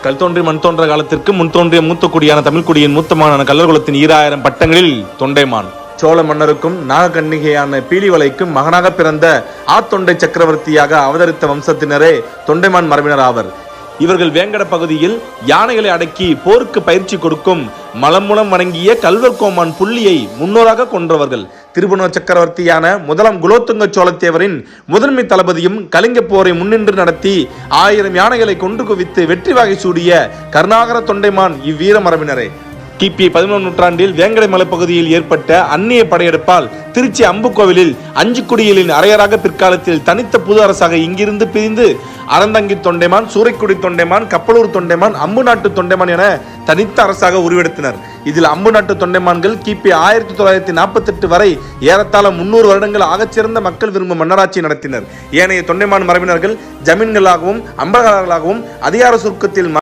கல் தோன்றி மண் தோன்ற காலத்திற்கு முன் தோன்றிய மூத்த குடியான தமிழ் குடியின் மூத்தமான கள்ளர் குலத்தின் 2000 பட்டங்களில் தொண்டைமான். சோழ மன்னருக்கும் நாகக்கன்னிகையான பீலிவளைக்கும் மகனாக பிறந்த ஆத்தொண்டை சக்கரவர்த்தியாக அவதரித்த வம்சத்தினரே தொண்டைமான் மரபினர் ஆவர். இவர்கள் வேங்கட பகுதியில் யானைகளை அடக்கி போருக்கு பயிற்சி கொடுக்கும் மலமுலம் வணங்கிய கல்வர் கோமான் புள்ளியை முன்னோராக கொன்றவர்கள். திருபுவன சக்கரவர்த்தியான முதலாம் குலோத்துங்க சோழத்தேவரின் முதன்மை தளபதியும் கலிங்க போரை முன்னின்று நடத்தி 1000 யானைகளை கொன்று குவித்து வெற்றி வாகை சூடிய கருணாகர தொண்டைமான் இவ்வீர மரபினரே. கிபி 11 நூற்றாண்டில் வேங்கடை மலைப்பகுதியில் ஏற்பட்ட அந்நிய படையெடுப்பால் திருச்சி அம்புக்கோவிலில் அஞ்சுக்குடிகளின் அரையராக பிற்காலத்தில் தனித்த புது அரசாக இங்கிருந்து பிரிந்து அறந்தங்கி தொண்டைமான், சூறைக்குடி தொண்டைமான், கப்பலூர் தொண்டைமான், அம்பு நாட்டு தொண்டைமான் என தனித்த அரசாக உருவெடுத்தனர். இதில் அம்பு நாட்டு தொண்டைமான்கள் கிபி 1948 வரை ஏறத்தாழ 300 வருடங்கள் ஆகச்சிறந்த மக்கள் விரும்பும் மன்னராட்சி நடத்தினர். ஏனைய தொண்டைமான் மரபினர்கள் ஜமீன்களாகவும் அம்பலகளாகவும் அதிகார சுருக்கத்தில்